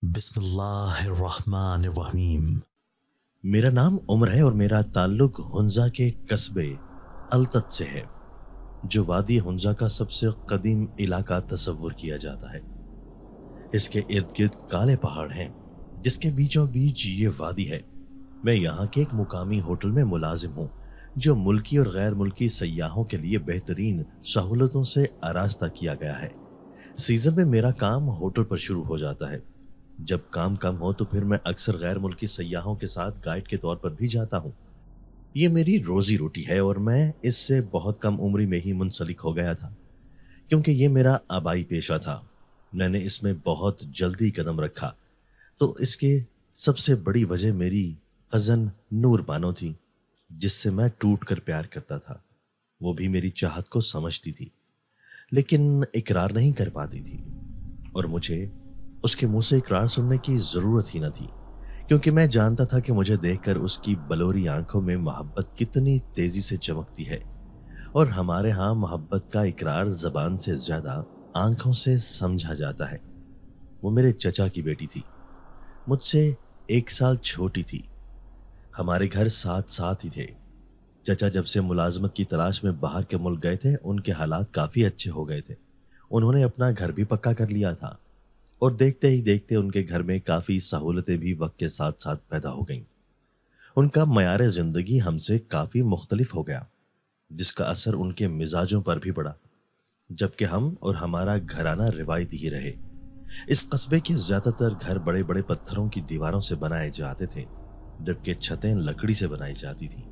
बिस्मिल्लाहिर्रहमानिर्रहीम। मेरा नाम उमर है और मेरा ताल्लुक हुंजा के कस्बे अलतत से है, जो वादी हुंजा का सबसे कदीम इलाका तस्वुर किया जाता है। इसके इर्द गिर्द काले पहाड़ हैं, जिसके बीचों बीच ये वादी है। मैं यहाँ के एक मुकामी होटल में मुलाजिम हूँ, जो मुल्की और गैर मुल्की सयाहों के लिए बेहतरीन सहूलतों से आरास्ता किया गया है। सीजन में मेरा काम होटल पर शुरू हो जाता है। जब काम कम हो तो फिर मैं अक्सर गैर मुल्की सयाहों के साथ गाइड के तौर पर भी जाता हूँ। ये मेरी रोजी रोटी है और मैं इससे बहुत कम उम्र में ही मुंसलिक हो गया था, क्योंकि ये मेरा आबाई पेशा था। मैंने इसमें बहुत जल्दी कदम रखा, तो इसके सबसे बड़ी वजह मेरी कज़न नूर बानो थी, जिससे मैं टूट कर प्यार करता था। वो भी मेरी चाहत को समझती थी, लेकिन इकरार नहीं कर पाती थी, और मुझे उसके मुंह से इकरार सुनने की ज़रूरत ही न थी, क्योंकि मैं जानता था कि मुझे देखकर उसकी बलोरी आंखों में मोहब्बत कितनी तेज़ी से चमकती है। और हमारे यहाँ मोहब्बत का इकरार ज़बान से ज़्यादा आंखों से समझा जाता है। वो मेरे चचा की बेटी थी, मुझसे 1 साल छोटी थी। हमारे घर साथ साथ ही थे। चचा जब से मुलाजमत की तलाश में बाहर के मुल्क गए थे, उनके हालात काफ़ी अच्छे हो गए थे। उन्होंने अपना घर भी पक्का कर लिया था, और देखते ही देखते उनके घर में काफ़ी सहूलतें भी वक्त के साथ साथ पैदा हो गईं। उनका मयार ज़िंदगी हमसे काफ़ी मुख्तलिफ हो गया, जिसका असर उनके मिजाजों पर भी पड़ा, जबकि हम और हमारा घराना रिवायती ही रहे। इस कस्बे के ज़्यादातर घर बड़े बड़े पत्थरों की दीवारों से बनाए जाते थे, जबकि छतें लकड़ी से बनाई जाती थीं,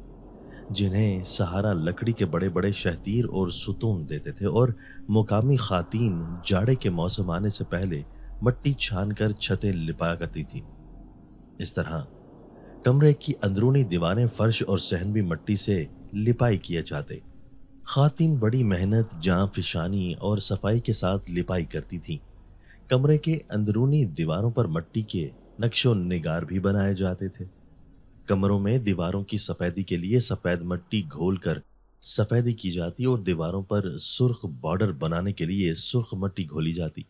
जिन्हें सहारा लकड़ी के बड़े बड़े शहतीर और सुतून देते थे। और मुकामी खातीन जाड़े के मौसम आने से पहले मट्टी छान कर छतें लिपाया करती थी। इस तरह कमरे की अंदरूनी दीवारें, फर्श और सहन भी मट्टी से लिपाई किए जाते। खातीन बड़ी मेहनत, जां फिशानी और सफाई के साथ लिपाई करती थीं। कमरे के अंदरूनी दीवारों पर मट्टी के नक्शो निगार भी बनाए जाते थे। कमरों में दीवारों की सफेदी के लिए सफेद मट्टी घोलकर सफेदी की जाती और दीवारों पर सुर्ख बॉर्डर बनाने के लिए सुर्ख मट्टी घोली जाती।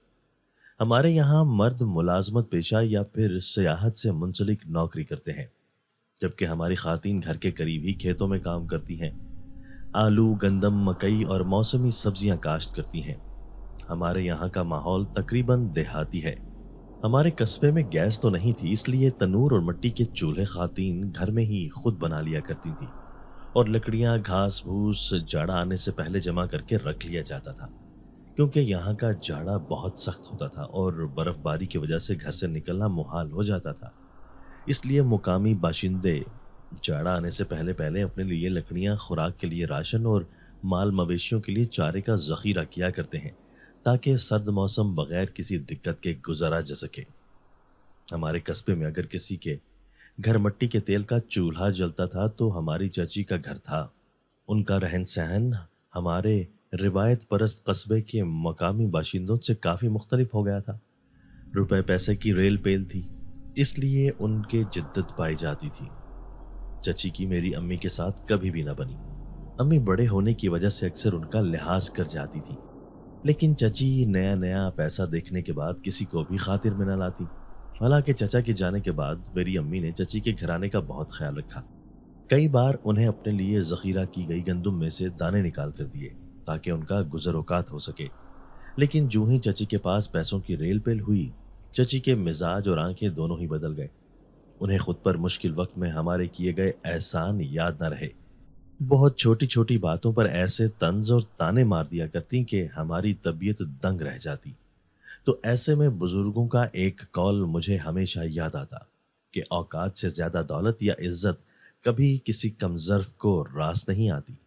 हमारे यहाँ मर्द मुलाजमत पेशा या फिर सियाहत से मुंसलिक नौकरी करते हैं, जबकि हमारी खातीन घर के करीब ही खेतों में काम करती हैं। आलू, गंदम, मकई और मौसमी सब्जियां काश्त करती हैं। हमारे यहाँ का माहौल तकरीबन देहाती है। हमारे कस्बे में गैस तो नहीं थी, इसलिए तनूर और मिट्टी के चूल्हे खातीन घर में ही खुद बना लिया करती थी, और लकड़ियाँ, घास भूस जाड़ा आने से पहले जमा करके रख लिया जाता था, क्योंकि यहाँ का जाड़ा बहुत सख्त होता था और बर्फबारी की वजह से घर से निकलना मुहाल हो जाता था। इसलिए मुकामी बाशिंदे जाड़ा आने से पहले पहले अपने लिए लकड़ियाँ, खुराक के लिए राशन और माल मवेशियों के लिए चारे का ज़ख़ीरा किया करते हैं, ताकि सर्द मौसम बगैर किसी दिक्कत के गुजारा जा सके। हमारे कस्बे में अगर किसी के घर मिट्टी के तेल का चूल्हा जलता था, तो हमारी चाची का घर था। उनका रहन सहन हमारे रिवायत परस्त कस्बे के मकामी बाशिंदों से काफ़ी मुख्तलिफ हो गया था। रुपए पैसे की रेल पेल थी, इसलिए उनके जिद्दत पाई जाती थी। चची की मेरी अम्मी के साथ कभी भी ना बनी। अम्मी बड़े होने की वजह से अक्सर उनका लिहाज कर जाती थी, लेकिन चची नया नया पैसा देखने के बाद किसी को भी खातिर में न लाती। हालांकि चचा के जाने के बाद मेरी अम्मी ने चची के घराने का बहुत ख्याल रखा। कई बार उन्हें अपने लिए जखीरा की गई गंदुम में से दाने निकाल कर दिए, ताकि उनका गुजर औकात हो सके। लेकिन जूं ही चची के पास पैसों की रेल पेल हुई, चची के मिजाज और आंखें दोनों ही बदल गए। उन्हें खुद पर मुश्किल वक्त में हमारे किए गए एहसान याद न रहे। बहुत छोटी छोटी बातों पर ऐसे तंज और ताने मार दिया करती कि हमारी तबीयत दंग रह जाती। तो ऐसे में बुजुर्गों का एक कौल मुझे हमेशा याद आता कि औकात से ज्यादा दौलत या इज्जत कभी किसी कमजर्फ को रास नहीं आती।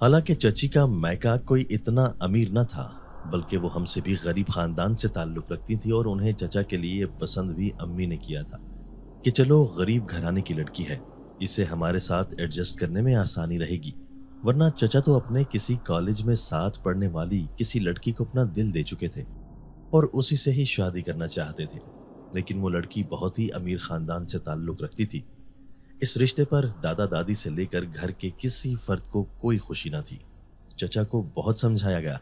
हालांकि चची का मैका कोई इतना अमीर न था, बल्कि वो हमसे भी गरीब खानदान से ताल्लुक रखती थी, और उन्हें चचा के लिए पसंद भी अम्मी ने किया था कि चलो गरीब घराने की लड़की है, इसे हमारे साथ एडजस्ट करने में आसानी रहेगी। वरना चचा तो अपने किसी कॉलेज में साथ पढ़ने वाली किसी लड़की को अपना दिल दे चुके थे और उसी से ही शादी करना चाहते थे, लेकिन वो लड़की बहुत ही अमीर खानदान से ताल्लुक रखती थी। इस रिश्ते पर दादा दादी से लेकर घर के किसी फर्द को कोई खुशी न थी। चचा को बहुत समझाया गया,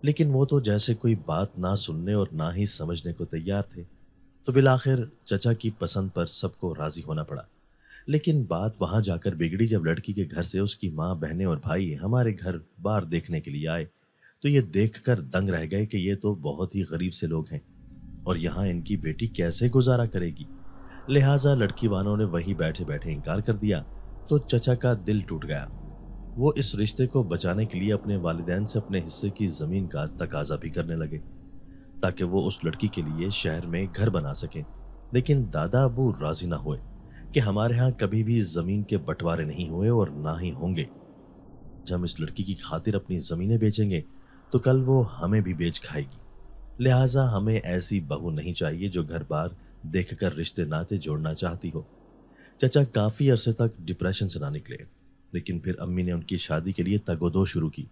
लेकिन वो तो जैसे कोई बात ना सुनने और ना ही समझने को तैयार थे। तो बिलाखिर चचा की पसंद पर सबको राजी होना पड़ा। लेकिन बात वहां जाकर बिगड़ी जब लड़की के घर से उसकी माँ, बहनें और भाई हमारे घर बार देखने के लिए आए। तो ये देखकर दंग रह गए कि ये तो बहुत ही गरीब से लोग हैं और यहाँ इनकी बेटी कैसे गुजारा करेगी। लिहाजा लड़की वालों ने वहीं बैठे बैठे इनकार कर दिया। तो चचा का दिल टूट गया। वो इस रिश्ते को बचाने के लिए अपने वालिदैन से अपने हिस्से की जमीन का तकाजा भी करने लगे ताकि वो उस लड़की के लिए शहर में घर बना सकें। लेकिन दादा अबू राजी ना हुए कि हमारे यहाँ कभी भी जमीन के बंटवारे नहीं हुए और ना ही होंगे। जब हम इस लड़की की खातिर अपनी जमीनें बेचेंगे तो कल वो हमें भी बेच खाएगी। लिहाजा हमें ऐसी बहू नहीं चाहिए जो घर बार देखकर रिश्ते नाते जोड़ना चाहती हो। चचा काफी अरसे तक डिप्रेशन से ना निकले, लेकिन फिर अम्मी ने उनकी शादी के लिए तगोदो शुरू की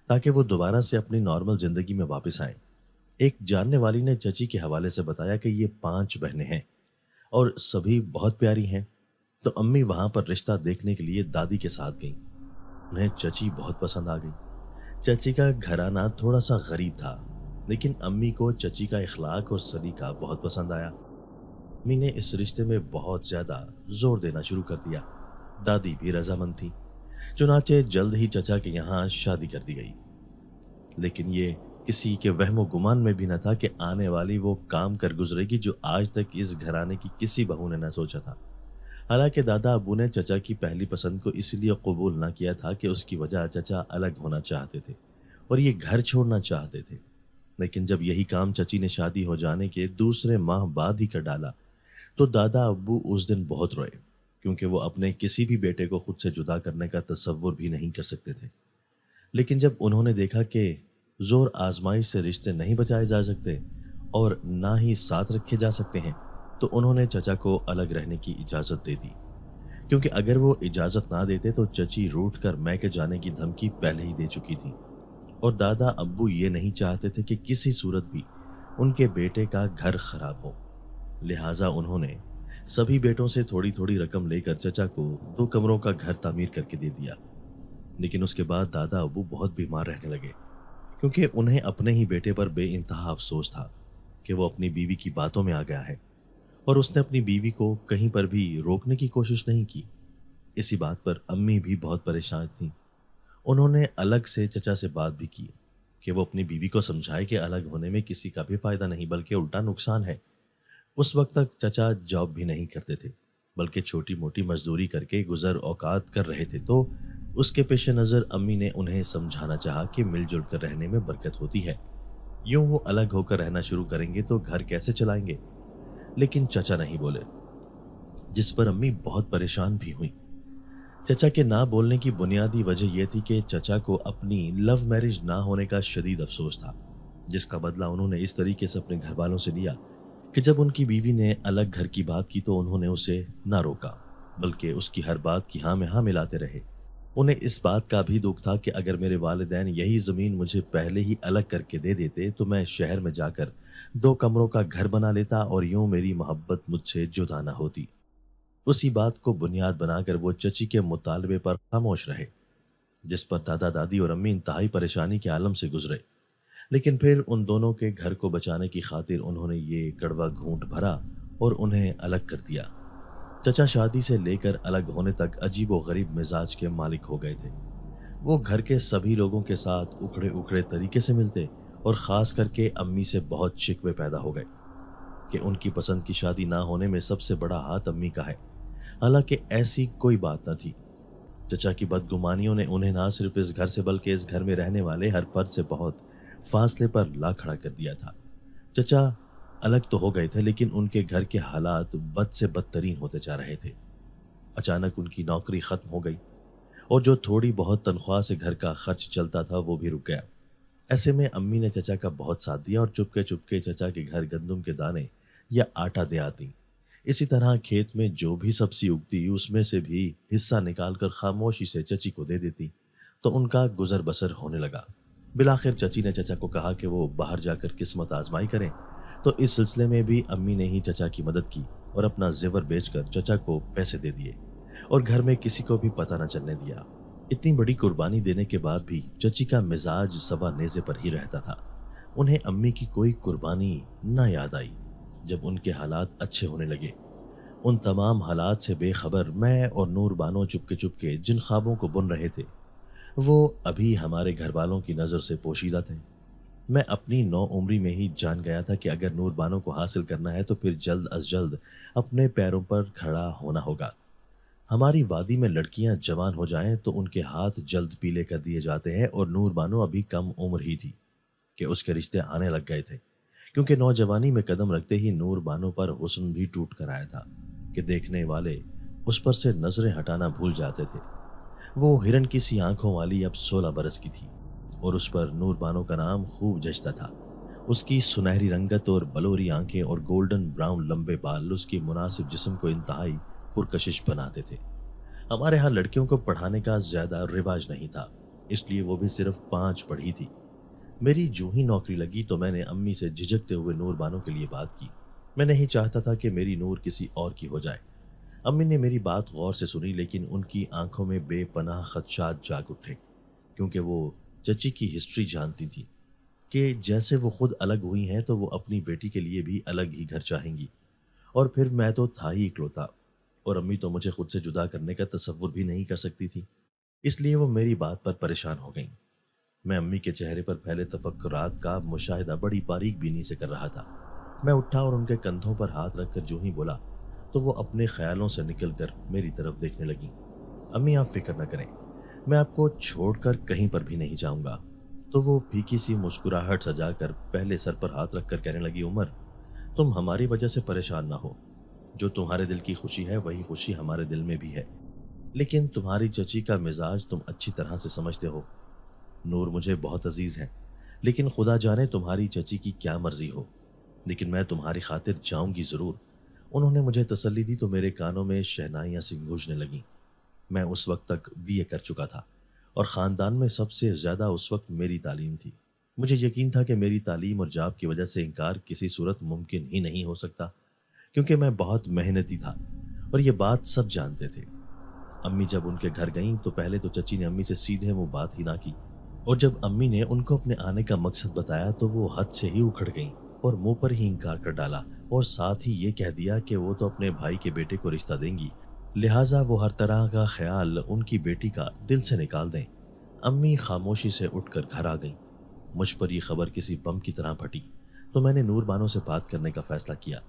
ताकि वो दोबारा से अपनी नॉर्मल जिंदगी में वापस आए। एक जानने वाली ने चची के हवाले से बताया कि ये 5 बहनें हैं और सभी बहुत प्यारी हैं। तो अम्मी वहां पर रिश्ता देखने के लिए दादी के साथ गईं। उन्हें चची बहुत पसंद आ गई। चची का घराना थोड़ा सा गरीब था, लेकिन अम्मी को चची का इखलाक और सलीका बहुत पसंद आया। अम्मी ने इस रिश्ते में बहुत ज्यादा जोर देना शुरू कर दिया। दादी भी रजामंद थी। चुनाचे जल्द ही चचा के यहाँ शादी कर दी गई। लेकिन ये किसी के वहमो गुमान में भी न था कि आने वाली वो काम कर गुजरेगी जो आज तक इस घराने की किसी बहू ने न सोचा था। हालांकि दादा अबू ने चचा की पहली पसंद को इसलिए कबूल ना किया था कि उसकी वजह चचा अलग होना चाहते थे और ये घर छोड़ना चाहते थे। लेकिन जब यही काम चची ने शादी हो जाने के दूसरे माह बाद ही कर डाला तो दादा अब्बू उस दिन बहुत रोए, क्योंकि वो अपने किसी भी बेटे को खुद से जुदा करने का तसव्वुर भी नहीं कर सकते थे। लेकिन जब उन्होंने देखा कि जोर आजमाइश से रिश्ते नहीं बचाए जा सकते और ना ही साथ रखे जा सकते हैं, तो उन्होंने चचा को अलग रहने की इजाज़त दे दी। क्योंकि अगर वो इजाज़त ना देते तो चची रूठ कर मैके जाने की धमकी पहले ही दे चुकी थी और दादा अब्बू ये नहीं चाहते थे कि किसी सूरत भी उनके बेटे का घर खराब हो। लिहाजा उन्होंने सभी बेटों से थोड़ी थोड़ी रकम लेकर चचा को 2 कमरों का घर तामीर करके दे दिया। लेकिन उसके बाद दादा अब्बू बहुत बीमार रहने लगे, क्योंकि उन्हें अपने ही बेटे पर बेइंतहा अफसोस था कि वो अपनी बीवी की बातों में आ गया है और उसने अपनी बीवी को कहीं पर भी रोकने की कोशिश नहीं की। इसी बात पर अम्मी भी बहुत परेशान थीं। उन्होंने अलग से चचा से बात भी की कि वो अपनी बीवी को समझाए कि अलग होने में किसी का भी फायदा नहीं बल्कि उल्टा नुकसान है। उस वक्त तक चचा जॉब भी नहीं करते थे, बल्कि छोटी मोटी मजदूरी करके गुजर औकात कर रहे थे। तो उसके पेश नज़र अम्मी ने उन्हें समझाना चाहा कि मिलजुल कर रहने में बरकत होती है। यूं वो अलग होकर रहना शुरू करेंगे तो घर कैसे चलाएंगे। लेकिन चचा नहीं बोले, जिस पर अम्मी बहुत परेशान भी हुई। चचा के ना बोलने की बुनियादी वजह यह थी कि चचा को अपनी लव मैरिज ना होने का शदीद अफसोस था, जिसका बदला उन्होंने इस तरीके से अपने घर वालों से लिया कि जब उनकी बीवी ने अलग घर की बात की तो उन्होंने उसे ना रोका, बल्कि उसकी हर बात की हाँ में हाँ मिलाते रहे। उन्हें इस बात का भी दुख था कि अगर मेरे वालिदैन यही ज़मीन मुझे पहले ही अलग करके दे देते तो मैं शहर में जाकर 2 कमरों का घर बना लेता और यूं मेरी मोहब्बत मुझसे जुदा ना होती। उसी बात को बुनियाद बनाकर वो चची के मुतालबे पर खामोश रहे, जिस पर दादा दादी और अम्मी इंतहाई परेशानी के आलम से गुजरे। लेकिन फिर उन दोनों के घर को बचाने की खातिर उन्होंने ये कड़वा घूंट भरा और उन्हें अलग कर दिया। चचा शादी से लेकर अलग होने तक अजीब व गरीब मिजाज के मालिक हो गए थे। वो घर के सभी लोगों के साथ उखड़े उखड़े तरीके से मिलते और ख़ास करके अम्मी से बहुत शिकवे पैदा हो गए कि उनकी पसंद की शादी ना होने में सबसे बड़ा हाथ अम्मी का है। हालांकि ऐसी कोई बात न थी। चचा की बदगुमानियों ने उन्हें ना सिर्फ इस घर से बल्कि इस घर में रहने वाले हर फर्द से बहुत फासले पर ला खड़ा कर दिया था। चचा अलग तो हो गए थे, लेकिन उनके घर के हालात बद से बदतरीन होते जा रहे थे। अचानक उनकी नौकरी ख़त्म हो गई और जो थोड़ी बहुत तनख्वाह से घर का खर्च चलता था वो भी रुक गया। ऐसे में अम्मी ने चचा का बहुत साथ दिया और चुपके चुपके चचा के घर गंदम के दाने या आटा दे आती। इसी तरह खेत में जो भी सब्जी उगती उसमें से भी हिस्सा निकालकर खामोशी से चची को दे देती, तो उनका गुजर बसर होने लगा। बिलाखिर चची ने चचा को कहा कि वो बाहर जाकर किस्मत आजमाई करें, तो इस सिलसिले में भी अम्मी ने ही चचा की मदद की और अपना जेवर बेचकर चचा को पैसे दे दिए और घर में किसी को भी पता न चलने दिया। इतनी बड़ी कुर्बानी देने के बाद भी चची का मिजाज सवा नेज़े पर ही रहता था। उन्हें अम्मी की कोई कुर्बानी न याद आई। جب ان کے حالات اچھے ہونے لگے، ان تمام حالات سے بے خبر میں اور نور بانو چپ کے جن خوابوں کو بن رہے تھے وہ ابھی ہمارے گھر والوں کی نظر سے پوشیدہ تھے۔ میں اپنی نو عمری میں ہی جان گیا تھا کہ اگر نور بانو کو حاصل کرنا ہے تو پھر جلد از جلد اپنے پیروں پر کھڑا ہونا ہوگا۔ ہماری وادی میں لڑکیاں جوان ہو جائیں تو ان کے ہاتھ جلد پیلے کر دیے جاتے ہیں، اور نور بانو ابھی کم عمر ہی تھی کہ اس کے رشتے آنے لگ گئے تھے، کیونکہ نوجوانی میں قدم رکھتے ہی نور بانو پر حسن بھی ٹوٹ کر آیا تھا کہ دیکھنے والے اس پر سے نظریں ہٹانا بھول جاتے تھے۔ وہ ہرن کی سی آنکھوں والی اب 16 برس کی تھی اور اس پر نور بانو کا نام خوب جچتا تھا۔ اس کی سنہری رنگت اور بلوری آنکھیں اور گولڈن براؤن لمبے بال اس کی مناسب جسم کو انتہائی پرکشش بناتے تھے۔ ہمارے ہاں لڑکیوں کو پڑھانے کا زیادہ رواج نہیں تھا، اس لیے وہ بھی صرف 5 پڑھی تھی۔ میری جو ہی نوکری لگی تو میں نے امی سے جھجکتے ہوئے نور بانو کے لیے بات کی۔ میں نہیں چاہتا تھا کہ میری نور کسی اور کی ہو جائے۔ امی نے میری بات غور سے سنی، لیکن ان کی آنکھوں میں بے پناہ خدشات جاگ اٹھے، کیونکہ وہ چچی کی ہسٹری جانتی تھی کہ جیسے وہ خود الگ ہوئی ہیں تو وہ اپنی بیٹی کے لیے بھی الگ ہی گھر چاہیں گی، اور پھر میں تو تھا ہی اکلوتا، اور امی تو مجھے خود سے جدا کرنے کا تصور بھی نہیں کر سکتی تھی، اس لیے وہ میری بات پر پریشان ہو گئیں۔ میں امی کے چہرے پر پھیلے تفکرات کا مشاہدہ بڑی باریک بینی سے کر رہا تھا۔ میں اٹھا اور ان کے کندھوں پر ہاتھ رکھ کر جو ہی بولا تو وہ اپنے خیالوں سے نکل کر میری طرف دیکھنے لگیں۔ امی آپ فکر نہ کریں، میں آپ کو چھوڑ کر کہیں پر بھی نہیں جاؤں گا۔ تو وہ پھیکی سی مسکراہٹ سجا کر پہلے سر پر ہاتھ رکھ کر کہنے لگی، عمر تم ہماری وجہ سے پریشان نہ ہو، جو تمہارے دل کی خوشی ہے وہی خوشی ہمارے دل میں بھی ہے، لیکن تمہاری چچی کا مزاج تم اچھی طرح سے سمجھتے ہو۔ نور مجھے بہت عزیز ہے، لیکن خدا جانے تمہاری چچی کی کیا مرضی ہو، لیکن میں تمہاری خاطر جاؤں گی ضرور۔ انہوں نے مجھے تسلی دی تو میرے کانوں میں شہنائیاں سی گونجنے لگیں۔ میں اس وقت تک BA کر چکا تھا اور خاندان میں سب سے زیادہ اس وقت میری تعلیم تھی۔ مجھے یقین تھا کہ میری تعلیم اور جاب کی وجہ سے انکار کسی صورت ممکن ہی نہیں ہو سکتا، کیونکہ میں بہت محنتی تھا اور یہ بات سب جانتے تھے۔ امی جب ان کے گھر گئیں تو پہلے تو چچی نے امی سے سیدھے وہ بات ہی نہ کی، اور جب امی نے ان کو اپنے آنے کا مقصد بتایا تو وہ حد سے ہی اکھڑ گئیں اور منہ پر ہی انکار کر ڈالا، اور ساتھ ہی یہ کہہ دیا کہ وہ تو اپنے بھائی کے بیٹے کو رشتہ دیں گی، لہٰذا وہ ہر طرح کا خیال ان کی بیٹی کا دل سے نکال دیں۔ امی خاموشی سے اٹھ کر گھر آ گئیں۔ مجھ پر یہ خبر کسی بم کی طرح پھٹی تو میں نے نور بانو سے بات کرنے کا فیصلہ کیا۔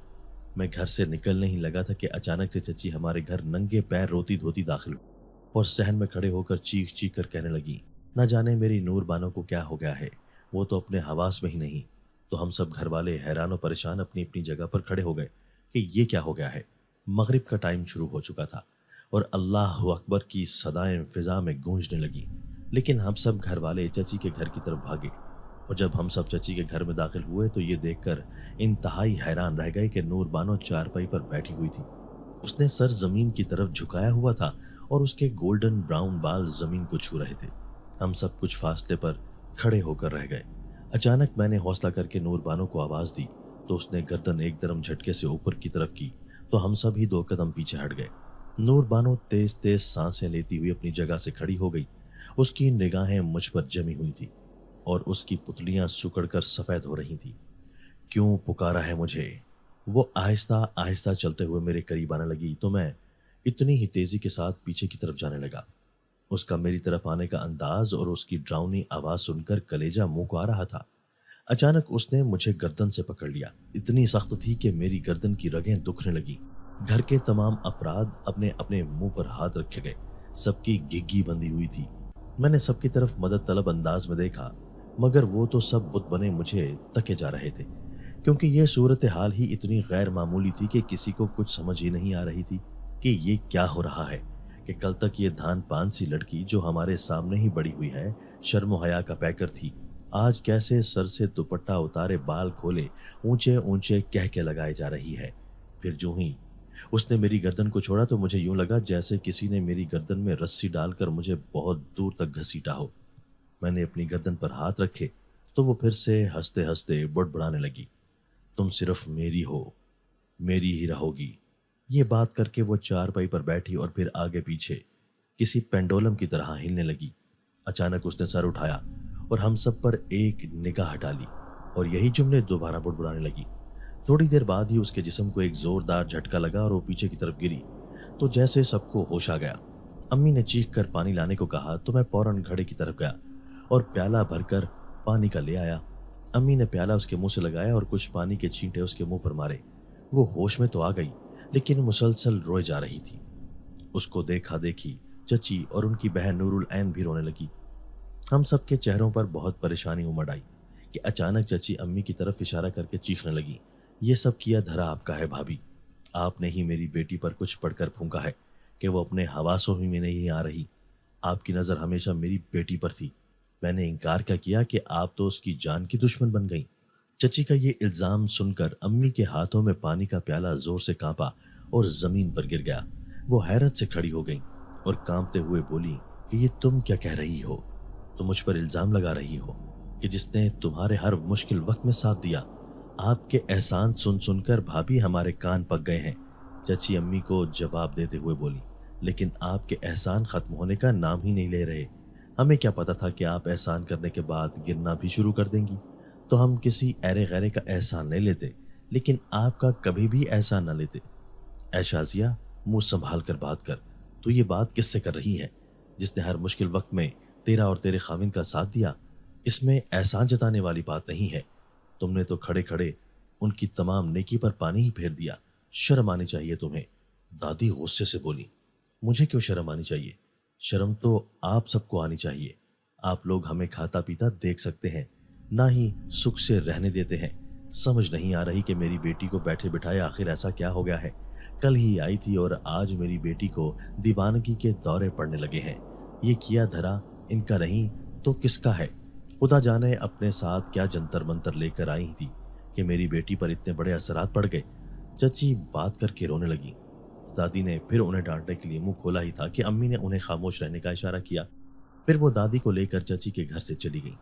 میں گھر سے نکلنے ہی لگا تھا کہ اچانک سے چچی ہمارے گھر ننگے پیر روتی دھوتی داخل ہوئی اور صحن میں کھڑے ہو کر چیخ چیخ کر کہنے لگی، نہ جانے میری نور بانو کو کیا ہو گیا ہے، وہ تو اپنے حواس میں ہی نہیں۔ تو ہم سب گھر والے حیران و پریشان اپنی اپنی جگہ پر کھڑے ہو گئے کہ یہ کیا ہو گیا ہے۔ مغرب کا ٹائم شروع ہو چکا تھا اور اللہ اکبر کی صدائیں فضا میں گونجنے لگی، لیکن ہم سب گھر والے چچی کے گھر کی طرف بھاگے، اور جب ہم سب چچی کے گھر میں داخل ہوئے تو یہ دیکھ کر انتہائی حیران رہ گئے کہ نور بانو چارپائی پر بیٹھی ہوئی تھی۔ اس نے سر زمین کی طرف جھکایا ہوا تھا اور اس کے گولڈن براؤن بال زمین کو چھو رہے تھے۔ ہم سب کچھ فاصلے پر کھڑے ہو کر رہ گئے۔ اچانک میں نے حوصلہ کر کے نور بانو کو آواز دی تو اس نے گردن ایک درم جھٹکے سے اوپر کی طرف کی تو ہم سب ہی 2 قدم پیچھے ہٹ گئے۔ نور بانو تیز تیز سانسیں لیتی ہوئی اپنی جگہ سے کھڑی ہو گئی۔ اس کی نگاہیں مجھ پر جمی ہوئی تھی اور اس کی پتلیاں سکڑ کر سفید ہو رہی تھیں۔ کیوں پکارا ہے مجھے؟ وہ آہستہ آہستہ چلتے ہوئے میرے قریب آنے لگی تو میں اتنی ہی تیزی کے ساتھ پیچھے کی طرف جانے لگا۔ اس کا میری طرف آنے کا انداز اور اس کی ڈراؤنی آواز سن کر کلیجہ منہ کو آ رہا تھا۔ اچانک اس نے مجھے گردن سے پکڑ لیا، اتنی سخت تھی کہ میری گردن کی رگیں دکھنے لگیں۔ گھر کے تمام افراد اپنے اپنے منہ پر ہاتھ رکھے گئے، سب کی گھگی بندھی ہوئی تھی۔ میں نے سب کی طرف مدد طلب انداز میں دیکھا، مگر وہ تو سب بت بنے مجھے تکے جا رہے تھے، کیونکہ یہ صورتحال ہی اتنی غیر معمولی تھی کہ کسی کو کچھ سمجھ ہی نہیں آ رہی تھی کہ یہ کیا ہو رہا ہے، کہ کل تک یہ دھان پان سی لڑکی جو ہمارے سامنے ہی بڑی ہوئی ہے، شرم و حیا کا پیکر تھی، آج کیسے سر سے دوپٹہ اتارے بال کھولے اونچے اونچے کہہ کے لگائے جا رہی ہے۔ پھر جو ہی اس نے میری گردن کو چھوڑا تو مجھے یوں لگا جیسے کسی نے میری گردن میں رسی ڈال کر مجھے بہت دور تک گھسیٹا ہو۔ میں نے اپنی گردن پر ہاتھ رکھے تو وہ پھر سے ہنستے ہنستے بڑبڑانے لگی، تم صرف میری ہو، میری ہی رہوگی۔ یہ بات کر کے وہ چارپائی پر بیٹھی اور پھر آگے پیچھے کسی پینڈولم کی طرح ہلنے لگی۔ اچانک اس نے سر اٹھایا اور ہم سب پر ایک نگاہ ہٹا لی اور یہی جملے دوبارہ بڑبڑانے لگی، थोड़ी देर बाद ही उसके जिस्म को एक जोरदार झटका लगा और वो पीछे की तरफ गिरी तो जैसे सबको होश आ गया। अम्मी ने चीख कर पानी लाने को कहा तो मैं फौरन घड़े की तरफ गया और प्याला भरकर पानी का ले आया। अम्मी ने प्याला उसके मुंह से लगाया और कुछ पानी के छींटे उसके मुंह पर मारे। वो होश में तो आ गई लेकिन मुसलसल रोए जा रही थी। उसको देखा देखी चची और उनकी बहन नूरुल ऐन भी रोने लगी। हम सबके चेहरों पर बहुत परेशानी उमड़ आई कि अचानक चची अम्मी की तरफ इशारा करके चीखने लगी, ये सब किया धरा आपका है भाभी। आपने ही मेरी बेटी पर कुछ पढ़कर फूंका है कि वो अपने हवासों ही में नहीं आ रही। आपकी नज़र हमेशा मेरी बेटी पर थी। मैंने इनकार क्या किया कि आप तो उसकी जान की दुश्मन बन गई। चची का ये इल्ज़ाम सुनकर अम्मी के हाथों में पानी का प्याला जोर से कांपा और ज़मीन पर गिर गया। वो हैरत से खड़ी हो गई और कांपते हुए बोली कि ये तुम क्या कह रही हो? तुम मुझ पर इल्ज़ाम लगा रही हो कि जिसने तुम्हारे हर मुश्किल वक्त में साथ दिया। आपके एहसान सुन सुनकर भाभी हमारे कान पक गए हैं। चची अम्मी को जवाब देते हुए बोली, लेकिन आपके एहसान ख़त्म होने का नाम ही नहीं ले रहे। हमें क्या पता था कि आप एहसान करने के बाद गिरना भी शुरू कर देंगी, तो हम किसी ऐरे गैरे का एहसान नहीं लेते, लेकिन आपका कभी भी एहसान न लेते। ऐ शाजिया, मुंह संभाल कर बात कर। तू ये बात किससे कर रही है जिसने हर मुश्किल वक्त में तेरा और तेरे खाविंद का साथ दिया? इसमें एहसान जताने वाली बात नहीं है। तुमने तो खड़े खड़े उनकी तमाम नेकी पर पानी ही फेर दिया। शर्म आनी चाहिए तुम्हें। दादी गुस्से से बोली, मुझे क्यों शर्म आनी चाहिए? शर्म तो आप सबको आनी चाहिए। आप लोग हमें खाता पीता देख सकते हैं, ना ही सुख से रहने देते हैं। समझ नहीं आ रही कि मेरी बेटी को बैठे बिठाए आखिर ऐसा क्या हो गया है। कल ही आई थी और आज मेरी बेटी को दीवानगी के दौरे पड़ने लगे हैं। ये किया धरा इनका नहीं तो किसका है? खुदा जाने अपने साथ क्या जंतर मंतर लेकर आई थी कि मेरी बेटी पर इतने बड़े असरात पड़ गए। चची बात करके रोने लगी। दादी ने फिर उन्हें डांटने के लिए मुंह खोला ही था कि अम्मी ने उन्हें खामोश रहने का इशारा किया। फिर वो दादी को लेकर चची के घर से चली गई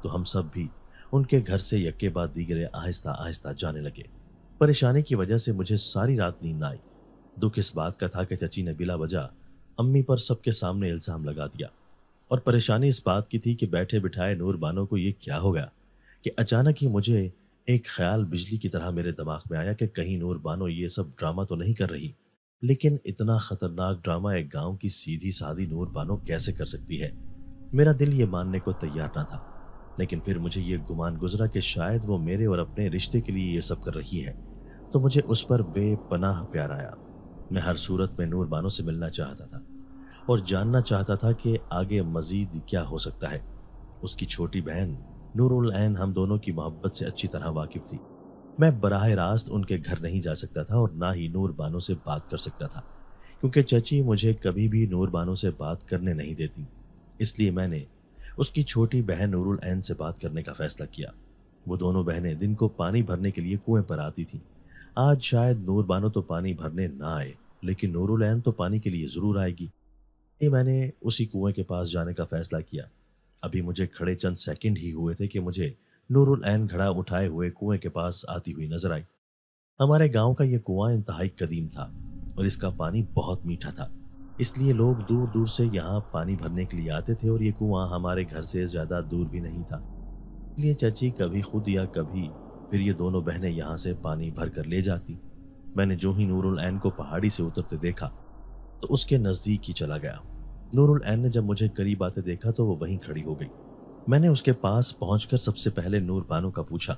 तो हम सब भी उनके घर से यक्के बाद दीगरे आहिस्ता आहिस्ता जाने लगे। परेशानी की वजह से मुझे सारी रात नींद न आई। दुख इस बात का था कि चची ने बिला वजह अम्मी पर सबके सामने इल्ज़ाम लगा दिया, और परेशानी इस बात की थी कि बैठे बिठाए नूर बानो को ये क्या हो गया कि अचानक ही मुझे एक ख्याल बिजली की तरह मेरे दिमाग में आया कि कहीं नूर बानो ये सब ड्रामा तो नहीं कर रही। लेकिन इतना खतरनाक ड्रामा एक गांव की सीधी सादी नूर बानो कैसे कर सकती है? मेरा दिल ये मानने को तैयार ना था, लेकिन फिर मुझे ये गुमान गुजरा कि शायद वो मेरे और अपने रिश्ते के लिए ये सब कर रही है, तो मुझे उस पर बेपनाह प्यार आया। मैं हर सूरत में नूर बानो से मिलना चाहता था और जानना चाहता था कि आगे मजीद क्या हो सकता है। उसकी छोटी बहन नूरुल ऐन हम दोनों की मोहब्बत से अच्छी तरह वाकिफ थी। मैं बराह रास्त उनके घर नहीं जा सकता था और ना ही नूर बानो से बात कर सकता था, क्योंकि चची मुझे कभी भी नूर बानो से बात करने नहीं देती। इसलिए मैंने उसकी छोटी बहन नूरुल ऐन से बात करने का फैसला किया। वो दोनों बहनें दिन को पानी भरने के लिए कुएं पर आती थीं। आज शायद नूर बानो तो पानी भरने ना आए, लेकिन नूरुल ऐन तो पानी के लिए ज़रूर आएगी। ये मैंने उसी कुएं के पास जाने का फैसला किया। अभी मुझे खड़े चंद सेकंड ही हुए थे कि मुझे नूरुल ऐन घड़ा उठाए हुए कुएं के पास आती हुई नजर आई। हमारे गांव का ये कुआं इंतहाई कदीम था और इसका पानी बहुत मीठा था, इसलिए लोग दूर दूर से यहाँ पानी भरने के लिए आते थे और ये कुआं हमारे घर से ज़्यादा दूर भी नहीं था। इसलिए चची कभी खुद या कभी फिर ये दोनों बहनें यहाँ से पानी भर कर ले जाती। मैंने जो ही नूरुल ऐन को पहाड़ी से उतरते देखा तो उसके नज़दीक ही चला गया। नूरुल ऐन ने जब मुझे करीब आते देखा तो वो वहीं खड़ी हो गई। मैंने उसके पास पहुंचकर सबसे पहले नूर बानो का पूछा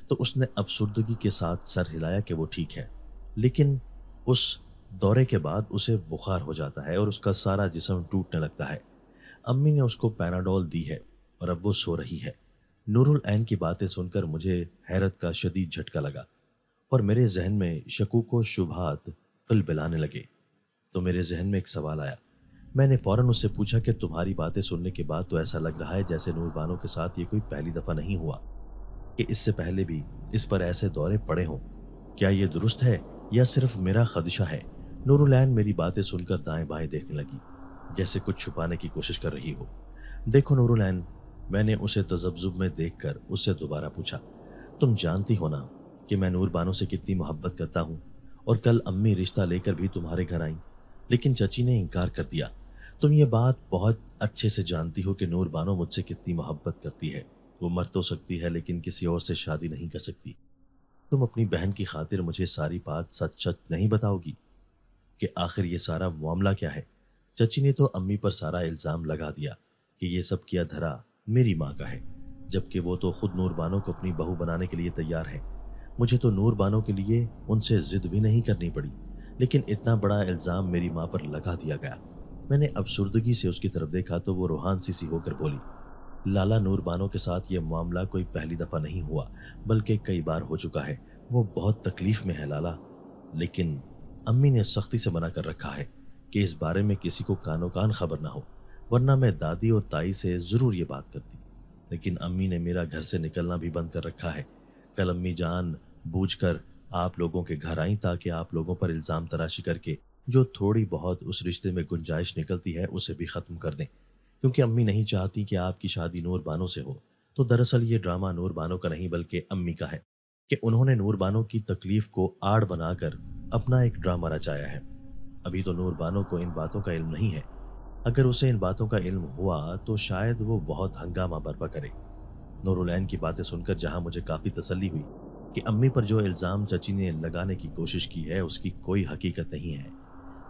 तो उसने अफसुर्दगी के साथ सर हिलाया कि वो ठीक है, लेकिन उस दौरे के बाद उसे बुखार हो जाता है और उसका सारा जिस्म टूटने लगता है। अम्मी ने उसको पैनाडोल दी है और अब वो सो रही है। नूरुल ऐन की बातें सुनकर मुझे हैरत का शदीद झटका लगा और मेरे जहन में शकूक व शुबहात खिलबिलाने लगे। तो मेरे जहन में एक सवाल आया। मैंने फ़ौरन उससे पूछा कि तुम्हारी बातें सुनने के बाद तो ऐसा लग रहा है जैसे नूर बानो के साथ ये कोई पहली दफ़ा नहीं हुआ, कि इससे पहले भी इस पर ऐसे दौरे पड़े हों। क्या ये दुरुस्त है या सिर्फ मेरा खदशा है? नूरुल ऐन मेरी बातें सुनकर दाएं बाएं देखने लगी, जैसे कुछ छुपाने की कोशिश कर रही हो। देखो नूरुल ऐन, मैंने उसे तजब्जुब में देखकर उससे दोबारा पूछा, तुम जानती हो ना कि मैं नूर बानो से कितनी मोहब्बत करता हूँ, और कल अम्मी रिश्ता लेकर भी तुम्हारे घर आई, लेकिन चची ने इनकार कर दिया। तुम ये बात बहुत अच्छे से जानती हो कि नूर बानो मुझसे कितनी मोहब्बत करती है। वो मर तो सकती है लेकिन किसी और से शादी नहीं कर सकती। तुम अपनी बहन की खातिर मुझे सारी बात सच सच नहीं बताओगी कि आखिर ये सारा मामला क्या है? चची ने तो अम्मी पर सारा इल्ज़ाम लगा दिया कि ये सब किया धरा मेरी माँ का है, जबकि वो तो खुद नूर बानो को अपनी बहू बनाने के लिए तैयार है। मुझे तो नूर बानो के लिए उनसे जिद भी नहीं करनी पड़ी, लेकिन इतना बड़ा इल्ज़ाम मेरी माँ पर लगा दिया गया। मैंने अफसुर्दगी से उसकी तरफ देखा तो वो रूहान सी होकर बोली, लाला, नूर बानो के साथ ये मामला कोई पहली दफ़ा नहीं हुआ, बल्कि कई बार हो चुका है। वो बहुत तकलीफ़ में है लाला, लेकिन अम्मी ने सख्ती से मना कर रखा है कि इस बारे में किसी को कानो कान खबर ना हो, वरना मैं दादी और ताई से ज़रूर ये बात करती। लेकिन अम्मी ने मेरा घर से निकलना भी बंद कर रखा है। कल अम्मी जान बूझकर आप लोगों के घर आई ताकि आप लोगों पर इल्ज़ाम तराशी करके जो थोड़ी बहुत उस रिश्ते में गुंजाइश निकलती है उसे भी ख़त्म कर दें, क्योंकि अम्मी नहीं चाहती कि आपकी शादी नूर बानो से हो। तो दरअसल ये ड्रामा नूर बानो का नहीं बल्कि अम्मी का है कि उन्होंने नूर बानो की तकलीफ़ को आड़ बनाकर अपना एक ड्रामा रचाया है। अभी तो नूर बानो को इन बातों का इल्म नहीं है। अगर उसे इन बातों का इल्म हुआ तो शायद वो बहुत हंगामा बर्पा करे। नूरुलैन की बातें सुनकर जहां मुझे काफ़ी तसल्ली हुई कि अम्मी पर जो इल्ज़ाम चची ने लगाने की कोशिश की है उसकी कोई हकीकत नहीं है,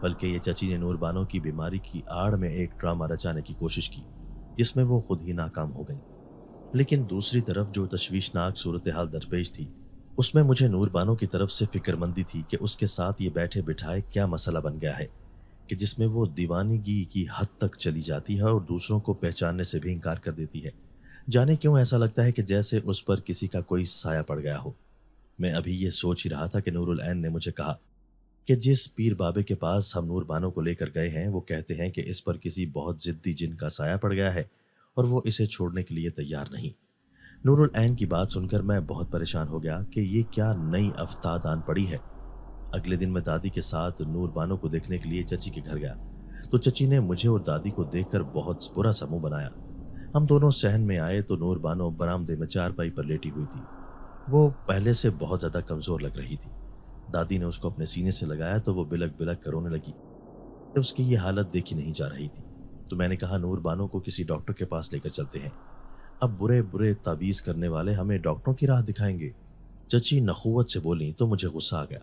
बल्कि ये चची ने नूर बानो की बीमारी की आड़ में एक ड्रामा रचाने की कोशिश की जिसमें वो खुद ही नाकाम हो गई। लेकिन दूसरी तरफ जो तशवीशनाक सूरत हाल दरपेश थी उसमें मुझे नूर बानो की तरफ से फिक्रमंदी थी कि उसके साथ ये बैठे बिठाए क्या मसला बन गया है कि जिसमें वो दीवानगी की हद तक चली जाती है और दूसरों को पहचानने से भी इनकार कर देती है। जाने क्यों ऐसा लगता है कि जैसे उस पर किसी का कोई साया पड़ गया हो। मैं अभी ये सोच ही रहा था कि नूरुल ऐन ने मुझे कहा कि जिस पीर बाबे के पास हम नूर बानो को लेकर गए हैं वो कहते हैं कि इस पर किसी बहुत जिद्दी जिन का साया पड़ गया है और वो इसे छोड़ने के लिए तैयार नहीं। नूरुल ऐन की बात सुनकर मैं बहुत परेशान हो गया कि ये क्या नई अफ्ताद आन पड़ी है। अगले दिन मैं दादी के साथ नूर बानो को देखने के लिए चची के घर गया तो चची ने मुझे और दादी को देखकर बहुत बुरा सा मुंह बनाया। हम दोनों सहन में आए तो नूर बानो बरामदे में चारपाई पर लेटी हुई थी। वो पहले से बहुत ज़्यादा कमज़ोर लग रही थी। दादी ने उसको अपने सीने से लगाया तो वो बिलक बिलक कर रोने लगी। उसकी ये हालत देखी नहीं जा रही थी तो मैंने कहा, नूर बानो को किसी डॉक्टर के पास लेकर चलते हैं। अब बुरे बुरे तावीज़ करने वाले हमें डॉक्टरों की राह दिखाएंगे। चची नखुवत से बोली तो मुझे गुस्सा आ गया।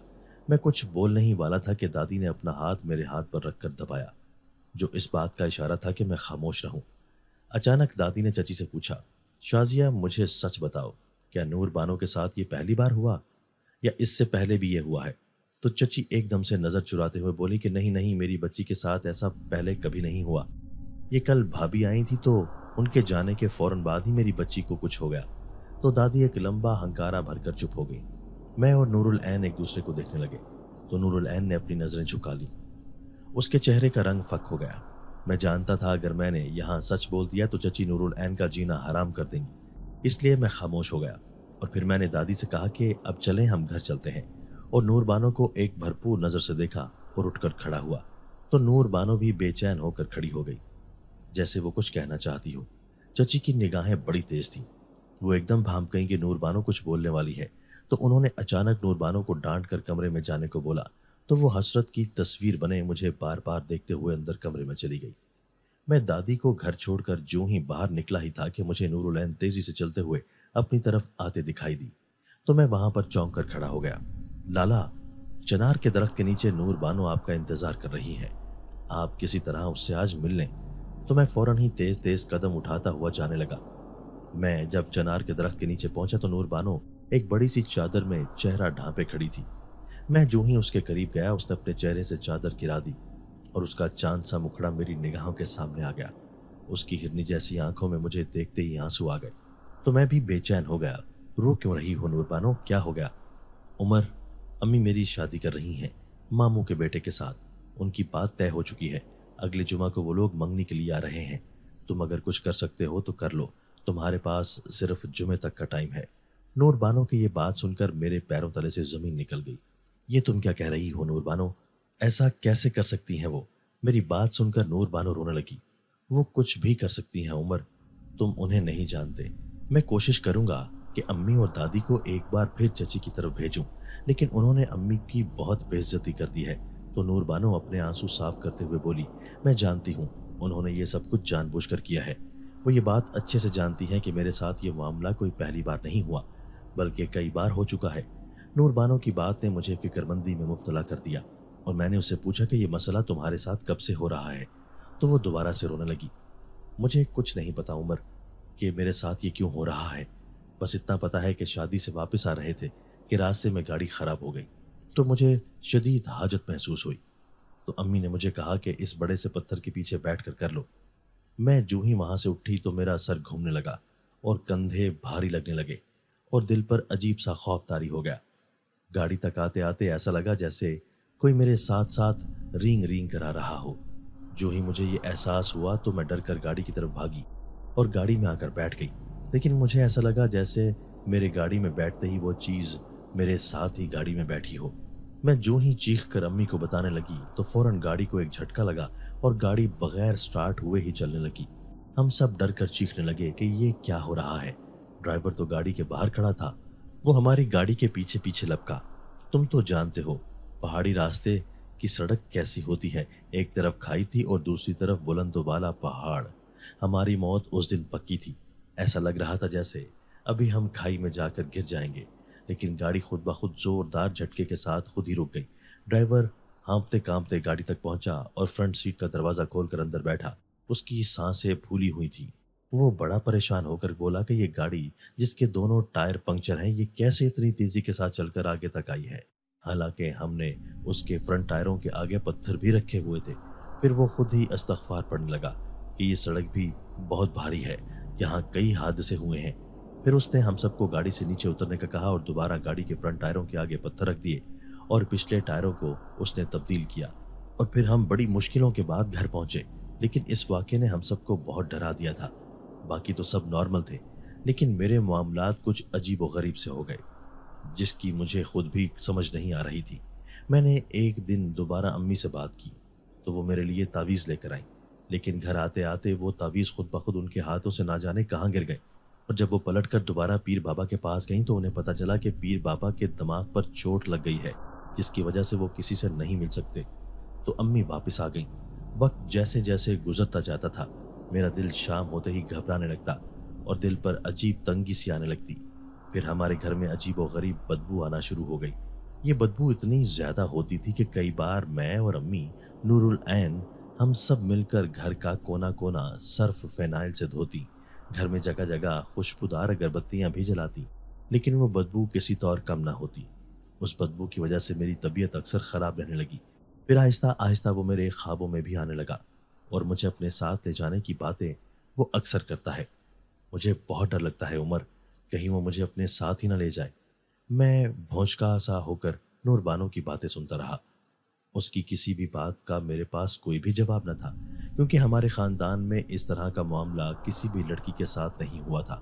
मैं कुछ बोल नहीं वाला था कि दादी ने अपना हाथ मेरे हाथ पर रखकर दबाया, जो इस बात का इशारा था कि मैं खामोश रहूं। अचानक दादी ने चची से पूछा, शाजिया, मुझे सच बताओ, क्या नूर बानो के साथ ये पहली बार हुआ या इससे पहले भी ये हुआ है? तो चची एकदम से नज़र चुराते हुए बोली कि नहीं नहीं, मेरी बच्ची के साथ ऐसा पहले कभी नहीं हुआ। ये कल भाभी आई थी तो उनके जाने के फौरन बाद ही मेरी बच्ची को कुछ हो गया। तो दादी एक लंबा हंकारा भरकर चुप हो गई। मैं और नूरुल ऐन एक दूसरे को देखने लगे तो नूरुल ऐन ने अपनी नज़रें झुका ली। उसके चेहरे का रंग फक हो गया। मैं जानता था अगर मैंने यहाँ सच बोल दिया तो चची नूरुल ऐन का जीना हराम कर देंगी, इसलिए मैं खामोश हो गया। और फिर मैंने दादी से कहा कि अब चलें, हम घर चलते हैं। और नूर बानो को एक भरपूर नज़र से देखा और उठकर खड़ा हुआ तो नूर बानो भी बेचैन होकर खड़ी हो गई, जैसे वो कुछ कहना चाहती हो। चची की निगाहें बड़ी तेज थीं। वो एकदम भांप गई कि नूर बानो कुछ बोलने वाली है तो उन्होंने अचानक नूर बानो को डांट कर कमरे में जाने को बोला तो वो हसरत की तस्वीर बने मुझे बार बार देखते हुए अंदर कमरे में चली गई। मैं दादी को घर छोड़कर जो ही बाहर निकला ही था कि मुझे नूरुल ऐन तेजी से चलते हुए अपनी तरफ आते दिखाई दी तो मैं वहां पर चौंक कर खड़ा हो गया। लाला, चनार के दरख्त के नीचे नूर बानो आपका इंतजार कर रही है, आप किसी तरह उससे आज मिल लें। तो मैं फौरन ही तेज तेज कदम उठाता हुआ जाने लगा। मैं जब चनार के दरख्त के नीचे पहुंचा तो नूर बानो एक बड़ी सी चादर में चेहरा ढांपे खड़ी थी। मैं जो ही उसके करीब गया उसने अपने चेहरे से चादर गिरा दी और उसका चांद सा मुखड़ा मेरी निगाहों के सामने आ गया। उसकी हिरनी जैसी आंखों में मुझे देखते ही आंसू आ गए तो मैं भी बेचैन हो गया। रो क्यों रही हो नूर बानो, क्या हो गया? उमर, अम्मी मेरी शादी कर रही हैं मामू के बेटे के साथ। उनकी बात तय हो चुकी है। अगले जुमा को वो लोग मंगनी के लिए आ रहे हैं। तुम अगर कुछ कर सकते हो तो कर लो, तुम्हारे पास सिर्फ जुमे तक का टाइम है। नूर बानो की ये बात सुनकर मेरे पैरों तले से जमीन निकल गई। ये तुम क्या कह रही हो नूर बानो? ऐसा कैसे कर सकती हैं वो? मेरी बात सुनकर नूर बानो रोने लगी। वो कुछ भी कर सकती हैं उमर, तुम उन्हें नहीं जानते। मैं कोशिश करूंगा कि अम्मी और दादी को एक बार फिर चची की तरफ भेजूं, लेकिन उन्होंने अम्मी की बहुत बेइज्जती कर दी है। तो नूर बानो अपने आंसू साफ करते हुए बोली, मैं जानती हूँ उन्होंने ये सब कुछ जानबूझकर किया है। वो ये बात अच्छे से जानती हैं कि मेरे साथ ये मामला कोई पहली बार नहीं हुआ बल्कि कई बार हो चुका है। نور بانو کی بات نے مجھے فکرمندی میں مبتلا کر دیا اور میں نے اسے پوچھا کہ یہ مسئلہ تمہارے ساتھ کب سے ہو رہا ہے؟ تو وہ دوبارہ سے رونے لگی۔ مجھے کچھ نہیں پتا عمر کہ میرے ساتھ یہ کیوں ہو رہا ہے، بس اتنا پتا ہے کہ شادی سے واپس آ رہے تھے کہ راستے میں گاڑی خراب ہو گئی تو مجھے شدید حاجت محسوس ہوئی، تو امی نے مجھے کہا کہ اس بڑے سے پتھر کے پیچھے بیٹھ کر لو۔ میں جو ہی وہاں سے اٹھی تو میرا سر گھومنے لگا اور کندھے بھاری لگنے لگے اور دل پر عجیب سا خوف طاری ہو گیا۔ گاڑی تک آتے آتے ایسا لگا جیسے کوئی میرے ساتھ ساتھ رینگ رینگ کرا رہا ہو۔ جو ہی مجھے یہ احساس ہوا تو میں ڈر کر گاڑی کی طرف بھاگی اور گاڑی میں آ کر بیٹھ گئی، لیکن مجھے ایسا لگا جیسے میرے گاڑی میں بیٹھتے ہی وہ چیز میرے ساتھ ہی گاڑی میں بیٹھی ہو۔ میں جو ہی چیخ کر امی کو بتانے لگی تو فوراً گاڑی کو ایک جھٹکا لگا اور گاڑی بغیر سٹارٹ ہوئے ہی چلنے لگی۔ ہم سب ڈر کر چیخنے لگے کہ یہ کیا ہو رہا ہے۔ ڈرائیور تو گاڑی کے باہر کھڑا تھا، وہ ہماری گاڑی کے پیچھے پیچھے لپکا۔ تم تو جانتے ہو پہاڑی راستے کی سڑک کیسی ہوتی ہے، ایک طرف کھائی تھی اور دوسری طرف بلند و بالا پہاڑ۔ ہماری موت اس دن پکی تھی، ایسا لگ رہا تھا جیسے ابھی ہم کھائی میں جا کر گر جائیں گے، لیکن گاڑی خود بخود زوردار جھٹکے کے ساتھ خود ہی رک گئی۔ ڈرائیور ہانپتے کانپتے گاڑی تک پہنچا اور فرنٹ سیٹ کا دروازہ کھول کر اندر بیٹھا۔ اس کی سانسیں پھولی ہوئی تھیں۔ وہ بڑا پریشان ہو کر بولا کہ یہ گاڑی جس کے دونوں ٹائر پنکچر ہیں یہ کیسے اتنی تیزی کے ساتھ چل کر آگے تک آئی ہے، حالانکہ ہم نے اس کے فرنٹ ٹائروں کے آگے پتھر بھی رکھے ہوئے تھے۔ پھر وہ خود ہی استغفار پڑھنے لگا کہ یہ سڑک بھی بہت بھاری ہے، یہاں کئی حادثے ہوئے ہیں۔ پھر اس نے ہم سب کو گاڑی سے نیچے اترنے کا کہا اور دوبارہ گاڑی کے فرنٹ ٹائروں کے آگے پتھر رکھ دیے اور پچھلے ٹائروں کو اس نے تبدیل کیا، اور پھر ہم بڑی مشکلوں کے بعد گھر پہنچے۔ لیکن اس واقعے نے ہم سب کو بہت ڈرا دیا تھا۔ باقی تو سب نارمل تھے، لیکن میرے معاملات کچھ عجیب و غریب سے ہو گئے جس کی مجھے خود بھی سمجھ نہیں آ رہی تھی۔ میں نے ایک دن دوبارہ امی سے بات کی تو وہ میرے لیے تعویذ لے کر آئیں، لیکن گھر آتے آتے وہ تعویذ خود بخود ان کے ہاتھوں سے نہ جانے کہاں گر گئے، اور جب وہ پلٹ کر دوبارہ پیر بابا کے پاس گئیں تو انہیں پتہ چلا کہ پیر بابا کے دماغ پر چوٹ لگ گئی ہے جس کی وجہ سے وہ کسی سے نہیں مل سکتے۔ تو امی واپس آ گئیں۔ وقت جیسے جیسے گزرتا جاتا تھا میرا دل شام ہوتے ہی گھبرانے لگتا اور دل پر عجیب تنگی سی آنے لگتی۔ پھر ہمارے گھر میں عجیب و غریب بدبو آنا شروع ہو گئی۔ یہ بدبو اتنی زیادہ ہوتی تھی کہ کئی بار میں اور امی نور العین ہم سب مل کر گھر کا کونا کونا صرف فینائل سے دھوتی، گھر میں جگہ جگہ خوشبودار اگربتیاں بھی جلاتی، لیکن وہ بدبو کسی طور کم نہ ہوتی۔ اس بدبو کی وجہ سے میری طبیعت اکثر خراب رہنے لگی۔ پھر آہستہ آہستہ وہ میرے خوابوں میں بھی آنے لگا اور مجھے اپنے ساتھ لے جانے کی باتیں وہ اکثر کرتا ہے۔ مجھے بہت ڈر لگتا ہے عمر، کہیں وہ مجھے اپنے ساتھ ہی نہ لے جائے۔ میں بھونچکا سا ہو کر نور بانو کی باتیں سنتا رہا۔ اس کی کسی بھی بات کا میرے پاس کوئی بھی جواب نہ تھا، کیونکہ ہمارے خاندان میں اس طرح کا معاملہ کسی بھی لڑکی کے ساتھ نہیں ہوا تھا۔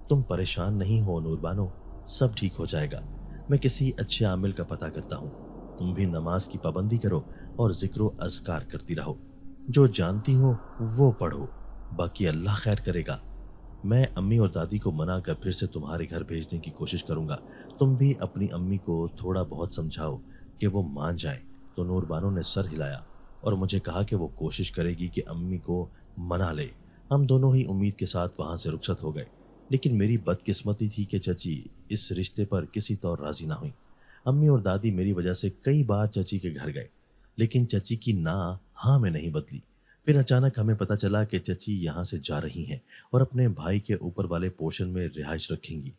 تم پریشان نہیں ہو نور بانو، سب ٹھیک ہو جائے گا۔ میں کسی اچھے عامل کا پتہ کرتا ہوں، تم بھی نماز کی پابندی کرو اور ذکر و اذکار کرتی رہو، جو جانتی ہو وہ پڑھو، باقی اللہ خیر کرے گا۔ میں امی اور دادی کو منا کر پھر سے تمہارے گھر بھیجنے کی کوشش کروں گا۔ تم بھی اپنی امی کو تھوڑا بہت سمجھاؤ کہ وہ مان جائیں۔ تو نور بانو نے سر ہلایا اور مجھے کہا کہ وہ کوشش کرے گی کہ امی کو منا لے۔ ہم دونوں ہی امید کے ساتھ وہاں سے رخصت ہو گئے، لیکن میری بدقسمتی تھی کہ چچی اس رشتے پر کسی طور راضی نہ ہوئی۔ امی اور دادی میری وجہ سے کئی بار چچی کے گھر گئے، لیکن چچی کی نا ہاں میں نہیں بدلی۔ پھر اچانک ہمیں پتہ چلا کہ چچی یہاں سے جا رہی ہیں اور اپنے بھائی کے اوپر والے پورشن میں رہائش رکھیں گی۔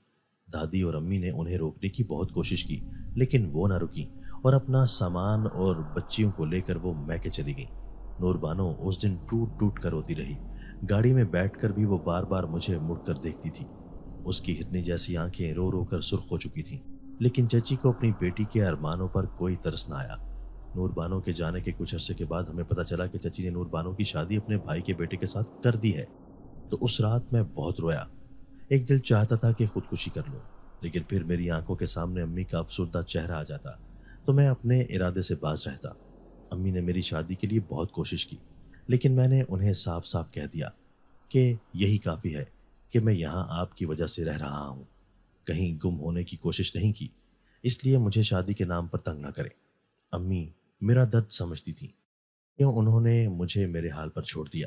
دادی اور امی نے انہیں روکنے کی بہت کوشش کی، لیکن وہ نہ رکیں اور اپنا سامان اور بچیوں کو لے کر وہ میکے چلی گئیں۔ نور بانو اس دن ٹوٹ ٹوٹ کر روتی رہی۔ گاڑی میں بیٹھ کر بھی وہ بار بار مجھے مڑ کر دیکھتی تھی۔ اس کی ہرنی جیسی آنکھیں رو رو کر سرخ ہو چکی تھیں، لیکن چچی کو اپنی بیٹی کے ارمانوں پر کوئی ترس نہ آیا۔ نور بانو کے جانے کے کچھ عرصے کے بعد ہمیں پتہ چلا کہ چچی نے نور بانو کی شادی اپنے بھائی کے بیٹے کے ساتھ کر دی ہے۔ تو اس رات میں بہت رویا۔ ایک دل چاہتا تھا کہ خودکشی کر لوں، لیکن پھر میری آنکھوں کے سامنے امی کا افسردہ چہرہ آ جاتا تو میں اپنے ارادے سے باز رہتا۔ امی نے میری شادی کے لیے بہت کوشش کی، لیکن میں نے انہیں صاف صاف کہہ دیا کہ یہی کافی ہے کہ میں یہاں آپ کی وجہ سے رہ رہا ہوں، کہیں گم ہونے کی کوشش نہیں کی، اس لیے مجھے شادی کے نام پر تنگ نہ کریں۔ امی میرا درد سمجھتی تھی، کیوں انہوں نے مجھے میرے حال پر چھوڑ دیا۔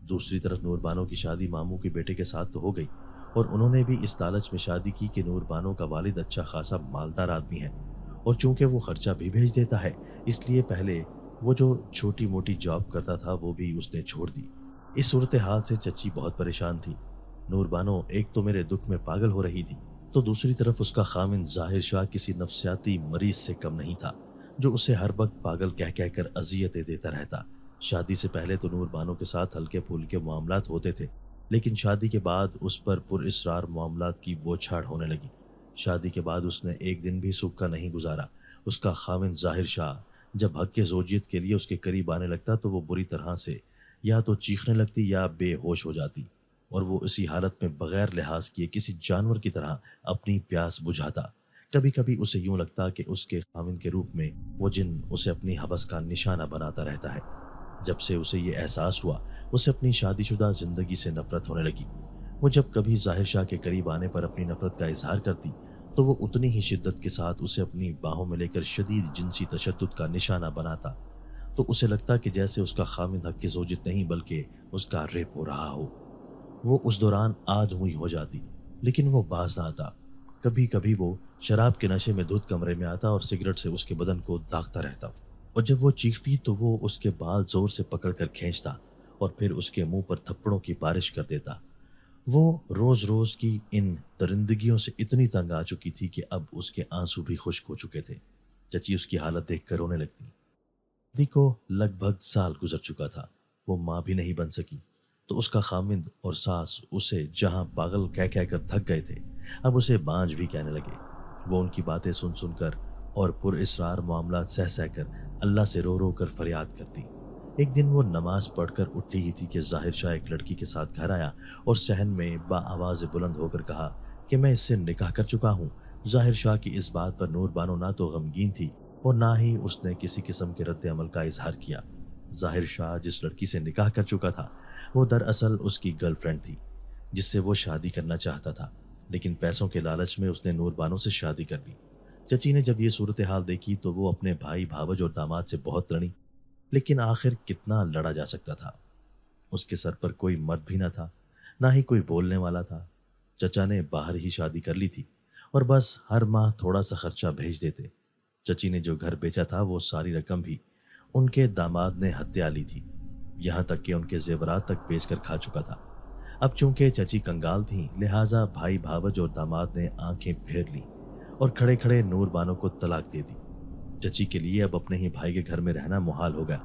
دوسری طرف نور بانو کی شادی ماموں کے بیٹے کے ساتھ تو ہو گئی، اور انہوں نے بھی اس لالچ میں شادی کی کہ نور بانو کا والد اچھا خاصا مالدار آدمی ہے اور چونکہ وہ خرچہ بھی بھیج دیتا ہے اس لیے پہلے وہ جو چھوٹی موٹی جاب کرتا تھا وہ بھی اس نے چھوڑ دی۔ اس صورتحال سے چچی بہت پریشان تھی۔ نور بانو ایک تو میرے دکھ میں پاگل ہو رہی تھی تو دوسری طرف اس کا خاوند ظاہر شاہ کسی نفسیاتی مریض سے کم نہیں تھا جو اسے ہر وقت پاگل کہہ کر اذیتیں دیتا رہتا۔ شادی سے پہلے تو نور بانو کے ساتھ ہلکے پھلکے معاملات ہوتے تھے لیکن شادی کے بعد اس پر پر اسرار معاملات کی بوچھاڑ ہونے لگی۔ شادی کے بعد اس نے ایک دن بھی سکھ کا نہیں گزارا۔ اس کا خاوند ظاہر شاہ جب حق کے زوجیت کے لیے اس کے قریب آنے لگتا تو وہ بری طرح سے یا تو چیخنے لگتی یا بے ہوش ہو جاتی اور وہ اسی حالت میں بغیر لحاظ کیے کسی جانور کی طرح اپنی پیاس بجھاتا۔ کبھی کبھی اسے یوں لگتا کہ اس کے خاوند کے روپ میں وہ جن اسے اپنی ہوس کا نشانہ بناتا رہتا ہے۔ جب سے اسے یہ احساس ہوا اسے اپنی شادی شدہ زندگی سے نفرت ہونے لگی۔ وہ جب کبھی ظاہر شاہ کے قریب آنے پر اپنی نفرت کا اظہار کرتی تو وہ اتنی ہی شدت کے ساتھ اسے اپنی باہوں میں لے کر شدید جنسی تشدد کا نشانہ بناتا تو اسے لگتا کہ جیسے اس کا خاوند حق کے زوجت نہیں بلکہ اس کا ریپ ہو رہا ہو۔ وہ اس دوران آدھ ہوئی ہو جاتی لیکن وہ باز نہ آتا۔ کبھی کبھی وہ شراب کے نشے میں دھت کمرے میں آتا اور سگریٹ سے اس کے بدن کو داغتا رہتا اور جب وہ چیختی تو وہ اس کے بال زور سے پکڑ کر کھینچتا اور پھر اس کے منہ پر تھپڑوں کی بارش کر دیتا۔ وہ روز روز کی ان درندگیوں سے اتنی تنگ آ چکی تھی کہ اب اس کے آنسو بھی خشک ہو چکے تھے۔ چچی اس کی حالت دیکھ کر رونے لگتی۔ دی کو لگ بھگ سال گزر چکا تھا۔ وہ ماں بھی نہیں بن سکی تو اس کا خاوند اور ساس اسے جہاں پاگل کہہ کر تھک گئے تھے اب اسے بانجھ بھی کہنے لگے۔ وہ ان کی باتیں سن کر اور پر اسرار معاملات سہ کر اللہ سے رو رو کر فریاد کرتی۔ ایک دن وہ نماز پڑھ کر اٹھی ہی تھی کہ ظاہر شاہ ایک لڑکی کے ساتھ گھر آیا اور صحن میں با آواز بلند ہو کر کہا کہ میں اس سے نکاح کر چکا ہوں۔ ظاہر شاہ کی اس بات پر نور بانو نہ تو غمگین تھی اور نہ ہی اس نے کسی قسم کے رد عمل کا اظہار کیا۔ ظاہر شاہ جس لڑکی سے نکاح کر چکا تھا وہ دراصل اس کی گرل فرینڈ تھی جس سے وہ شادی کرنا چاہتا تھا لیکن پیسوں کے لالچ میں اس نے نور بانو سے شادی کر لی۔ چچی نے جب یہ صورتحال دیکھی تو وہ اپنے بھائی بھاوج اور داماد سے بہت لڑی لیکن آخر کتنا لڑا جا سکتا تھا۔ اس کے سر پر کوئی مرد بھی نہ تھا نہ ہی کوئی بولنے والا تھا۔ چچا نے باہر ہی شادی کر لی تھی اور بس ہر ماہ تھوڑا سا خرچہ بھیج دیتے۔ چچی نے جو گھر بیچا تھا وہ ساری رقم بھی ان کے داماد نے ہتھیا لی تھی یہاں تک کہ ان کے زیورات تک بیچ کر کھا چکا تھا۔ اب چونکہ چچی کنگال تھیں لہٰذا بھائی بھاوج اور داماد نے آنکھیں پھیر لیں اور کھڑے کھڑے نور بانو کو طلاق دے دی۔ چچی کے لیے اب اپنے ہی بھائی کے گھر میں رہنا محال ہو گیا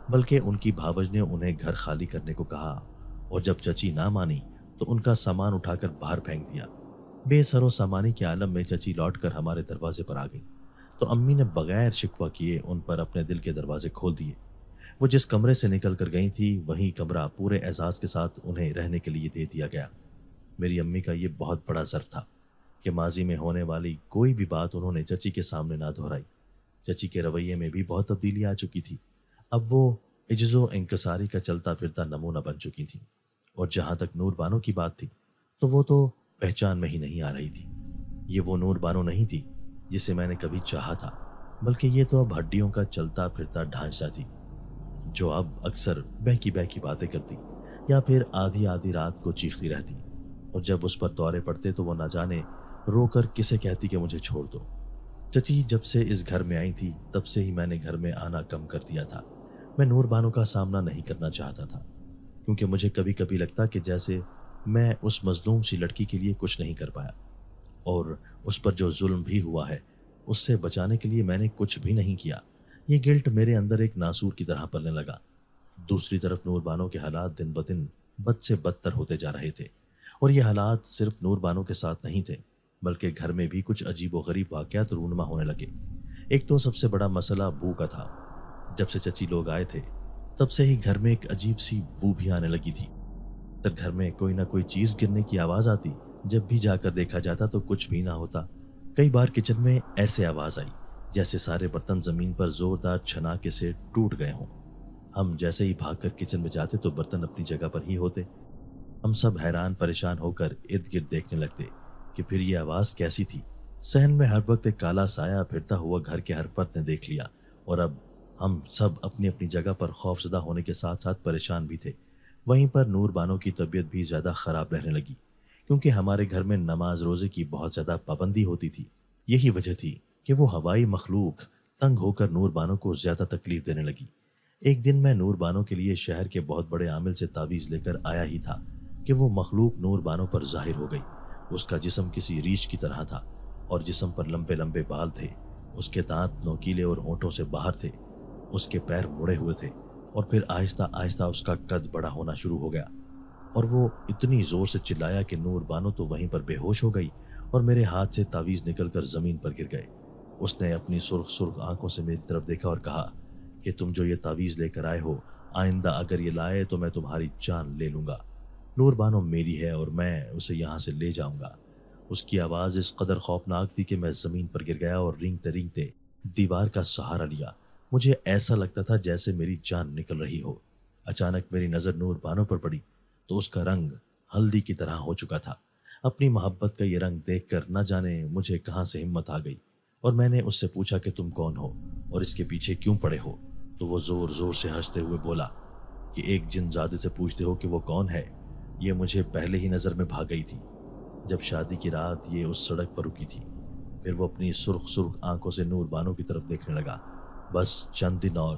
بلکہ ان کی بھاوج نے انہیں گھر خالی کرنے کو کہا اور جب چچی نہ مانی تو ان کا سامان اٹھا کر باہر پھینک دیا۔ بے سر و سامانی کے عالم میں چچی لوٹ کر ہمارے دروازے پر آ گئی تو امی نے بغیر شکوہ کیے ان پر اپنے دل کے دروازے کھول دیے۔ وہ جس کمرے سے نکل کر گئی تھی وہی کمرہ پورے اعزاز کے ساتھ انہیں رہنے کے لیے دے دیا گیا۔ میری امی کا یہ بہت بڑا ظرف تھا کہ ماضی میں ہونے والی کوئی بھی بات انہوں نے چچی کے سامنے نہ دہرائی۔ چچی کے رویے میں بھی بہت تبدیلی آ چکی تھی۔ اب وہ عجز و انکساری کا چلتا پھرتا نمونہ بن چکی تھی اور جہاں تک نور بانو کی بات تھی تو وہ تو پہچان میں ہی نہیں آ رہی تھی۔ یہ وہ نور بانو نہیں تھی جسے میں نے کبھی چاہا تھا بلکہ یہ تو اب ہڈیوں کا چلتا پھرتا ڈھانچہ تھی جو اب اکثر بہکی بہکی باتیں کرتی یا پھر آدھی آدھی رات کو چیختی رہتی اور جب اس پر دورے پڑتے تو وہ نہ جانے رو کر کسے کہتی کہ مجھے چھوڑ دو۔ چچی جب سے اس گھر میں آئی تھی تب سے ہی میں نے گھر میں آنا کم کر دیا تھا۔ میں نور بانو کا سامنا نہیں کرنا چاہتا تھا کیونکہ مجھے کبھی کبھی لگتا کہ جیسے میں اس مظلوم سی لڑکی کے لیے کچھ نہیں کر پایا اور اس پر جو ظلم بھی ہوا ہے اس سے بچانے کے لیے میں نے کچھ بھی نہیں کیا۔ یہ گلٹ میرے اندر ایک ناسور کی طرح پلنے لگا۔ دوسری طرف نور بانو کے حالات دن بدن بد سے بدتر ہوتے جا رہے تھے اور یہ حالات صرف نور بانو کے ساتھ نہیں تھے بلکہ گھر میں بھی کچھ عجیب و غریب واقعات رونما ہونے لگے۔ ایک تو سب سے بڑا مسئلہ بو کا تھا۔ جب سے چچی لوگ آئے تھے تب سے ہی گھر میں ایک عجیب سی بو بھی آنے لگی تھی۔ تب گھر میں کوئی نہ کوئی چیز گرنے کی آواز آتی، جب بھی جا کر دیکھا جاتا تو کچھ بھی نہ ہوتا۔ کئی بار کچن میں ایسے آواز آئی جیسے سارے برتن زمین پر زوردار چھناکے سے ٹوٹ گئے ہوں۔ ہم جیسے ہی بھاگ کر کچن میں جاتے تو برتن اپنی جگہ پر ہی ہوتے۔ ہم سب حیران پریشان ہو کر ارد گرد دیکھنے لگتے کہ پھر یہ آواز کیسی تھی۔ صحن میں ہر وقت ایک کالا سایہ پھرتا ہوا گھر کے ہر فرد نے دیکھ لیا اور اب ہم سب اپنی اپنی جگہ پر خوف زدہ ہونے کے ساتھ ساتھ پریشان بھی تھے۔ وہیں پر نور بانو کی طبیعت بھی زیادہ خراب رہنے لگی کیونکہ ہمارے گھر میں نماز روزے کی بہت زیادہ پابندی ہوتی تھی۔ یہی وجہ تھی کہ وہ ہوائی مخلوق تنگ ہو کر نور بانو کو زیادہ تکلیف دینے لگی۔ ایک دن میں نور بانو کے لیے شہر کے بہت بڑے عامل سے تعویذ لے کر آیا ہی تھا کہ وہ مخلوق نور بانو پر ظاہر ہو گئی۔ اس کا جسم کسی ریچھ کی طرح تھا اور جسم پر لمبے لمبے بال تھے۔ اس کے دانت نوکیلے اور ہونٹوں سے باہر تھے۔ اس کے پیر مڑے ہوئے تھے اور پھر آہستہ آہستہ اس کا قد بڑا ہونا شروع ہو گیا اور وہ اتنی زور سے چلایا کہ نور بانو تو وہیں پر بے ہوش ہو گئی اور میرے ہاتھ سے تعویذ نکل کر زمین پر گر گئے۔ اس نے اپنی سرخ سرخ آنکھوں سے میری طرف دیکھا اور کہا کہ تم جو یہ تعویذ لے کر آئے ہو، آئندہ اگر یہ لائے تو میں تمہاری جان لے لوں گا۔ نور بانو میری ہے اور میں اسے یہاں سے لے جاؤں گا۔ اس کی آواز اس قدر خوفناک تھی کہ میں زمین پر گر گیا اور رینگتے رینگتے دیوار کا سہارا لیا۔ مجھے ایسا لگتا تھا جیسے میری جان نکل رہی ہو۔ اچانک میری نظر نور بانو پر پڑی تو اس کا رنگ ہلدی کی طرح ہو چکا تھا۔ اپنی محبت کا یہ رنگ دیکھ کر نہ جانے مجھے کہاں سے ہمت آ گئی اور میں نے اس سے پوچھا کہ تم کون ہو اور اس کے پیچھے کیوں پڑے ہو؟ تو وہ زور زور سے ہنستے ہوئے بولا کہ ایک جن زادے سے پوچھتے ہو کہ وہ کون ہے؟ یہ مجھے پہلے ہی نظر میں بھاگ گئی تھی جب شادی کی رات یہ اس سڑک پر رکی تھی۔ پھر وہ اپنی سرخ سرخ آنکھوں سے نور بانو کی طرف دیکھنے لگا۔ بس چند دن اور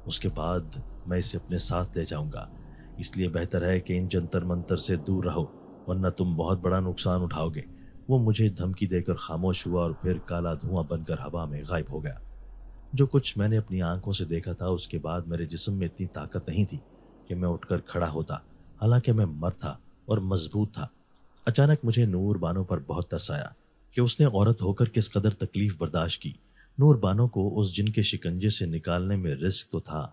اس کے بعد میں اسے اپنے ساتھ لے جاؤں گا، اس لیے بہتر ہے کہ ان جنتر منتر سے دور رہو ورنہ تم بہت بڑا نقصان اٹھاؤ گے۔ وہ مجھے دھمکی دے کر خاموش ہوا اور پھر کالا دھواں بن کر ہوا میں غائب ہو گیا۔ جو کچھ میں نے اپنی آنکھوں سے دیکھا تھا اس کے بعد میرے جسم میں اتنی طاقت نہیں تھی کہ میں اٹھ کر کھڑا ہوتا، حالانکہ میں مرد تھا اور مضبوط تھا۔ اچانک مجھے نور بانو پر بہت ترس آیا کہ اس نے عورت ہو کر کس قدر تکلیف برداشت کی۔ نور بانو کو اس جن کے شکنجے سے نکالنے میں رزق تو تھا،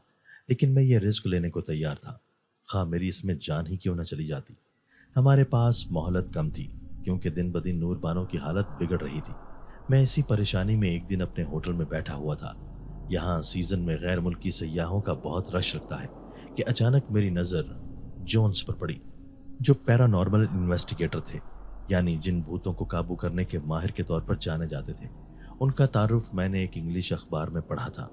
لیکن میں یہ رزق لینے کو تیار تھا، خواہ میری اس میں جان ہی کیوں نہ چلی جاتی۔ ہمارے پاس مہلت کم تھی کیونکہ دن بدن نور بانو کی حالت بگڑ رہی تھی۔ میں اسی پریشانی میں ایک دن اپنے ہوٹل میں بیٹھا ہوا تھا۔ یہاں سیزن میں غیر ملکی سیاحوں کا بہت رش لگتا ہے کہ اچانک میری نظر جونز پر پڑی، جو پیرانارمل انویسٹیگیٹر تھے، یعنی جن بھوتوں کو قابو کرنے کے ماہر کے طور پر جانے جاتے تھے۔ ان کا تعارف میں نے ایک انگلش اخبار میں پڑھا تھا۔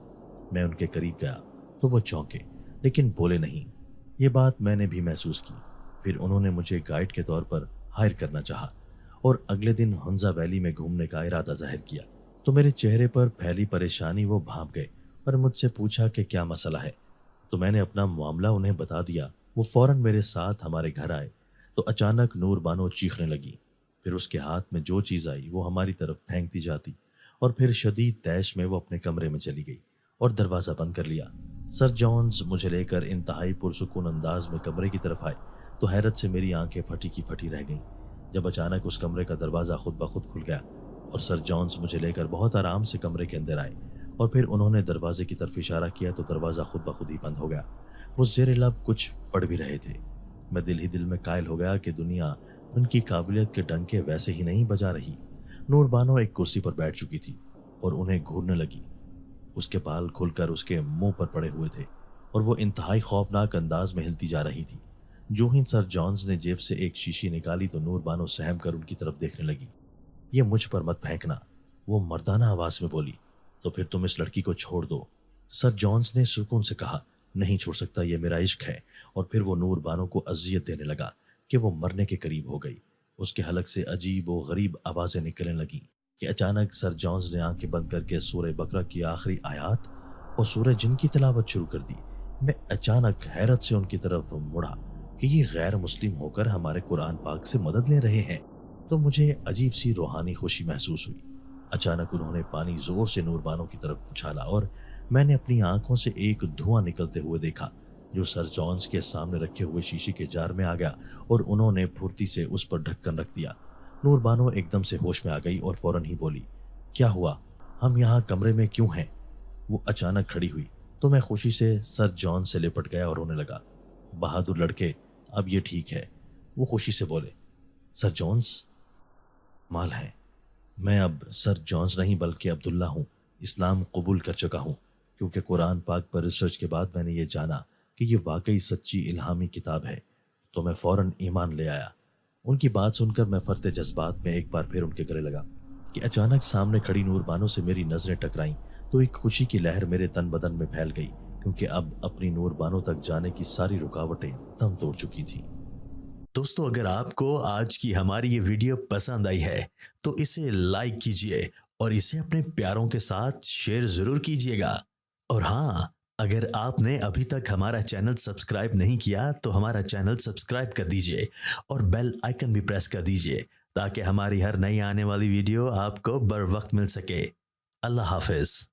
میں ان کے قریب گیا تو وہ چونکے لیکن بولے نہیں۔ یہ بات میں نے بھی محسوس کی۔ پھر انہوں نے مجھے گائیڈ کے طور پر ہائر کرنا چاہا اور اگلے دن ہنزا ویلی میں گھومنے کا ارادہ ظاہر کیا۔ تو میرے چہرے پر پھیلی پریشانی وہ بھانپ گئے اور مجھ سے پوچھا کہ کیا مسئلہ ہے۔ تو میں نے اپنا معاملہ انہیں بتا دیا۔ وہ فوراً میرے ساتھ ہمارے گھر آئے تو اچانک نور بانو چیخنے لگی۔ پھر اس کے ہاتھ میں جو چیز آئی وہ ہماری طرف پھینکتی جاتی اور پھر شدید طیش میں وہ اپنے کمرے میں چلی گئی اور دروازہ بند کر لیا۔ سر جونز مجھے لے کر انتہائی پرسکون انداز میں کمرے کی طرف آئے تو حیرت سے میری آنکھیں پھٹی کی پھٹی رہ گئیں جب اچانک اس کمرے کا دروازہ خود بخود کھل گیا اور سر جونز مجھے لے کر بہت آرام سے کمرے کے اندر آئے اور پھر انہوں نے دروازے کی طرف اشارہ کیا تو دروازہ خود بخود ہی بند ہو گیا۔ وہ زیر لب کچھ پڑھ بھی رہے تھے۔ میں دل ہی دل میں قائل ہو گیا کہ دنیا ان کی قابلیت کے ڈنکے ویسے ہی نہیں بجا رہی۔ نور بانو ایک کرسی پر بیٹھ چکی تھی اور انہیں گھورنے لگی۔ اس کے بال کھل کر اس کے منہ پر پڑے ہوئے تھے اور وہ انتہائی خوفناک انداز میں ہلتی جا رہی تھی۔ جو ہی سر جونز نے جیب سے ایک شیشی نکالی تو نور بانو سہم کر ان کی طرف دیکھنے لگی۔ یہ مجھ پر مت پھینکنا، وہ مردانہ آواز میں بولی، تو پھر تم اس لڑکی کو چھوڑ دو۔ سر جونز نے سکون سے کہا، نہیں چھوڑ سکتا، یہ میرا عشق ہے۔ اور پھر وہ نور بانو کو اذیت دینے لگا کہ وہ مرنے کے قریب ہو گئی۔ اس کے حلق سے عجیب و غریب آوازیں نکلنے لگیں کہ اچانک سر جونز نے آنکھیں بند کر کے سورہ بقرہ کی آخری آیات اور سورہ جن کی تلاوت شروع کر دی۔ میں اچانک حیرت سے ان کی طرف مڑا کہ یہ غیر مسلم ہو کر ہمارے قرآن پاک سے مدد لے رہے ہیں، تو مجھے عجیب سی روحانی خوشی محسوس ہوئی۔ اچانک انہوں نے پانی زور سے نور بانو کی طرف اچھالا اور میں نے اپنی آنکھوں سے ایک دھواں نکلتے ہوئے دیکھا جو سر جونز کے سامنے رکھے ہوئے شیشے کے جار میں آ گیا اور انہوں نے پھرتی سے اس پر ڈھکن رکھ دیا۔ نور بانو ایک دم سے ہوش میں آ گئی اور فوراً ہی بولی، کیا ہوا؟ ہم یہاں کمرے میں کیوں ہیں؟ وہ اچانک کھڑی ہوئی تو میں خوشی سے سر جونز سے لپٹ گیا اور رونے لگا۔ بہادر لڑکے، اب یہ ٹھیک ہے، وہ خوشی سے بولے۔ سر جونز مال ہیں، میں اب سر جونز نہیں بلکہ عبداللہ ہوں۔ اسلام قبول کر چکا ہوں کیونکہ قرآن پاک پر ریسرچ کے بعد میں نے یہ جانا کہ یہ واقعی سچی الہامی کتاب ہے، تو میں فوراً ایمان لے آیا۔ ان کی بات سن کر میں فرط جذبات میں ایک بار پھر ان کے گلے لگا کہ اچانک سامنے کھڑی نور بانو سے میری نظریں ٹکرائیں تو ایک خوشی کی لہر میرے تن بدن میں پھیل گئی کیونکہ اب اپنی نور بانو تک جانے کی ساری رکاوٹیں دم توڑ چکی تھیں۔ दोस्तों अगर आपको आज की हमारी ये वीडियो पसंद आई है तो इसे लाइक कीजिए और इसे अपने प्यारों के साथ शेयर ज़रूर कीजिएगा। और हाँ, अगर आपने अभी तक हमारा चैनल सब्सक्राइब नहीं किया तो हमारा चैनल सब्सक्राइब कर दीजिए और बेल आइकन भी प्रेस कर दीजिए ताकि हमारी हर नई आने वाली वीडियो आपको बर वक्त मिल सके। अल्लाह हाफिज़।